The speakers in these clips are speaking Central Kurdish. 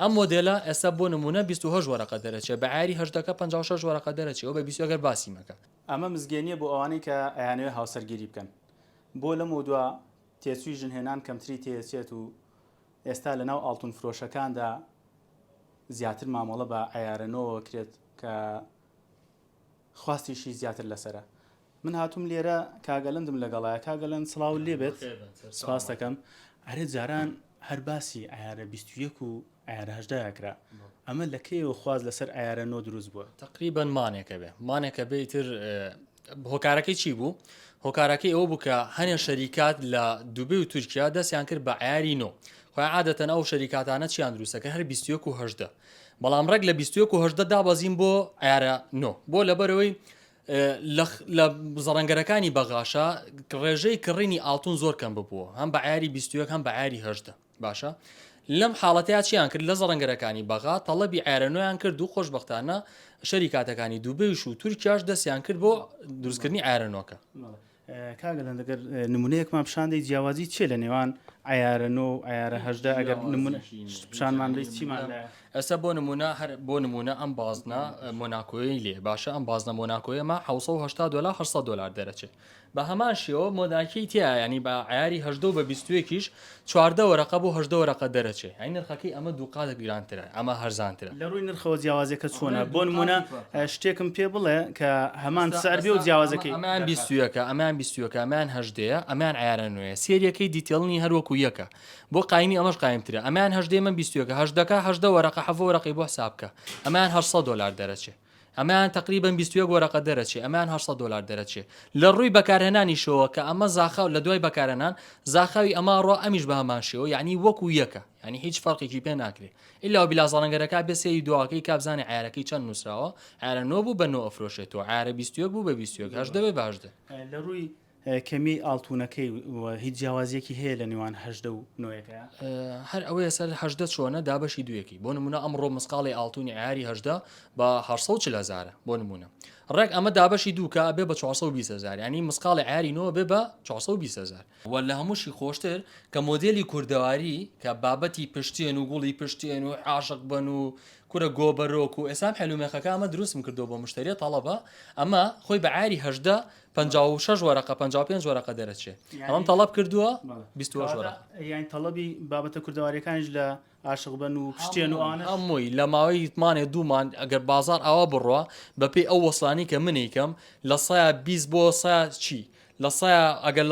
ئەم مۆدێلە ئێستا بۆ نمونە 28 وەرەقە دەرەچێت بە عیاری هەژدەکە 56 وەرەقە دەرەچێت ئەو بە 20 ئەگەر باسی مەکە. ئەمە مزگەنیە بۆ ئەوانەی کە ئەیانەوێ هاوسەرگیری بکەن بۆ لەم دووە تێچووی ژنهێنان کەمتری تێچێت و ئێستا لەناو ئاڵتون فرۆشەکاندا زیاتر مامەڵە بە عیارەنەوە کرێت کە خواستیشی زیاتر لەسرە. من هاتووم لێرە کاگەلندم لەگەڵایە کاگەلند سڵاو لێ بێت سپاس دەکەم. ئەرێ جاران هەر باسی ئایارە 21 و ئایارە هەژدەیەکرا ئەمە لەکەیەوە خواز لەسەر ئایارەنەوە دروست بووە تقریبا مانێکە بێ تر هۆکارەکەی چی بوو؟ هۆکارەکەی ئەوە بوو کە هەنێ شەریکات لە دووبێ و تورکیا دەستیان کرد بە عیاری نۆ خۆی عادەتەن ئەو شەریکاتانە چیان دروستەکە هەر 21 و هەژدە بەڵام ڕێک لە 21 و هەژدە دابەزین بۆ ئایارە نۆ بۆ لەبەرەوەی لە زەڕەنگەرەکانی بەغاشە ڕێژەی کڕینی ئاڵتون زۆر کەم ببووە هەم بە عیاری 21 هەم بە عیاری هەژدە باشە لەم حاڵەتەیە چیان کرد لە زەڕەنگەرەکانی بەغا تەڵەبی عیارەنۆیان کرد و خۆشبەختانە شەریکاتەکانی دووبێش و تورکیاش دەستیان کرد بۆ دروستکردنی عیارەنۆکە. کاگەلەن دەگەر نمونەیەکمان پیشاندەی جیاوازی چێ لە نێوان ئایارەنۆ و ئایارە هەژدە ئەگەر پیشانمان دەی چیمان ئێستا بۆ نمونە ئەم بازنە مۆناکۆیی لێ باشە ئەم بازنە مۆناکۆیەمە 780 دلار 800 دلار دەرەچێت بە هەمان شێوە مۆداکی تیا ینی بە عیاری هەژدە و بە 21کیش 14 وەرەقە بۆ هەژدە وەرەقە دەرەچێت هەی نرخەکەی ئەمە دوو قاتێک گرانترە ئەمە هەرزانترە لە ڕووی نرخەوە جیاوازەکە چۆنە بۆ نمونە شتێکم پێ بڵێ کە هەمان سەر بێ و جیاوازەکەی ئەمان 20ەکە ئەمان 20ەکە ئەمان هەژدەیە ئەمان عیارەنوێ سێریەکەی دیتێڵنی هەروەکو یەکە بۆ قایمی ئەمەش قایمترە ئەمان هەژدەی من 20ەکە هەژدەکە هەژدە وەرەقە حەڤە وەرەقی بۆ حسابکە ئەمان 800 دلار دەرەچێت ئەمان تقریبا 21 وەرەقە دەرەچێت ئەمان 800 دلار دەرەچێت لە ڕووی بەکارهێنانی شەوە کە ئەمە زاخاو لە دوای بەکارهێنان زاخاوی ئەمە ڕۆ ئەمیش بە هەمان شێوە یعنی وەکو یەکە ینی هیچ فەرقێکی پێ ناکرێت ئیلا بلا زەڕەنگەرەکە بێسەی دواکەی کابزانانی عیارەکەی چەند نووسراوە عیارە نۆ بوو بە نۆ ئەفرۆشێتەوە عیارە 21 بوو بە 21 هەژدە بێ باشدە لە ڕووی کەمی ئاڵتونەکەی هیچ جیاوازیەکی هەیە لە نێوان هەژدە و نۆیەکە هەر ئەوەیە سەر هەژدە چۆنە دابەشی دوویەکی بۆ نمونە ئەمڕۆ مسقاڵی ئاڵتونی عیاری هەژدە بە 840,000 بۆ نمونە ڕێک ئەمە دابەشی دووکە بێ بە 420,000 ینی مسقاڵی عیاری نۆ بێ بە 420,000 وە لە هەمووشی خۆشتر کە مۆدێلی کوردەواری کە بابەتی پشتێن و گوڵی پشتێن و عاشق بن و کورە گۆبەرۆک و ئێسام حلومێخەکە ئەمە دروستم کردو بۆ مشتری تەڵەبە ئەمە خۆی بە عیاری هەژدە 56 وەرەقە 55 وەرەقە دەرەچێت ئەمەم تەڵەب کردووە 22 وەرەقە یان تەڵەبی بابەتە کوردەواریەکانیش لە عاشق بن و پشتێن و ئەوانە هەمووی لە ماوەی مانێ دوومان ئەگەر بازار ئاوا بڕوە بەپێی ئەو وەسڵانی کە منیکەم لە 120 بۆ 100 چی لە ئەگەر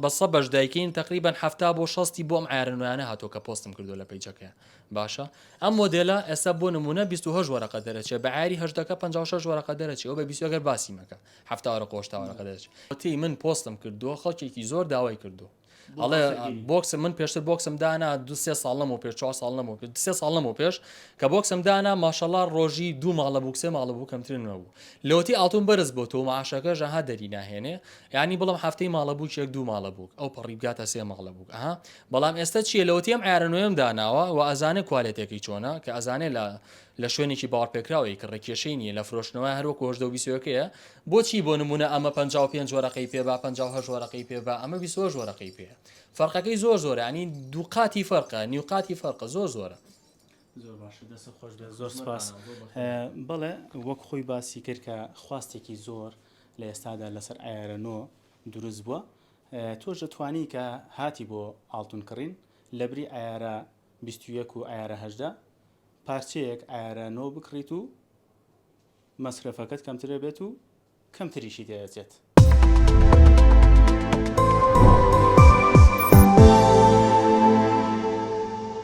بە سە بەش دایکین تقریبا 70 بۆ 60 بۆ ئەم عیارەنویانە هاتۆ کە پۆستم کردو لە پەیجەکە باشە ئەم مۆدێلە ئێستا بۆ نمونە 28 وەرەقە دەرەچێت بە عیاری هەژدەکە 56 وەرەقە دەرەچێت ئەو بە 20 ئەگەر باسی مەکە 70 وەرەقە 80 وەرەقە دەرەچێت تی من پۆستم کردووە خەڵکێکی زۆر داوای کردو ئەڵێ بۆکسم من پێشتر بۆکسم دانا 2 ساڵ لەمەوە پێش 4 ساڵ لەمەوە 3 ساڵ لەمەوە پێش کە بۆکسم دانا ماشەڵڵا ڕۆژی 2 ماڵە بوو 3 ماڵە بوو کەمتر نەبوو لەوەتی ئاڵتون بەرز بۆ تۆ معاشەکە ژەها دەری ناهێنێ یعنی بڵم هەفتەی ماڵە بوو چێک 2 ماڵە بوو ئەو پەڕیبگاتە 3 ماڵە بوو ئەها بەڵام ئێستا چیە لەوەتی ئەم عیارەنوێم داناوە و ئەزانێ کوالێتێکی چۆنە کە ئەزانێ لە شوێنێکی باوەڕپێکراوەی کە ڕێکێشەی نیە لە فرۆشتنەوەی هەروەکو هەژدە و 20ەکەیە بۆچی بۆ نمونە ئەمە 55 وەرەقەی پێ با 58 وەرەقەی پێ با ئەمە 20 وەرەقەی پێ فەرقەکەی زۆر زۆرە ینی دوو قاتی فەرقە نیوقاتی فەرقە زۆر زۆرە زۆر باشە دەست خۆش بێت زۆر سپاس بەڵێ وەک خۆی باسی کرد کە خواستێکی زۆر لە ئێستادا لەسەر ئایارەنۆ دروست بووە تۆش دەتوانی کە هاتی بۆ ئاڵتون کڕین لە بری ئایارە 21 و ئایارە هەژدە پارچەیەک ئایارەنۆ بکڕیت و مەسرفەکەت کەمترە بێت و کەمتریشی دەچێت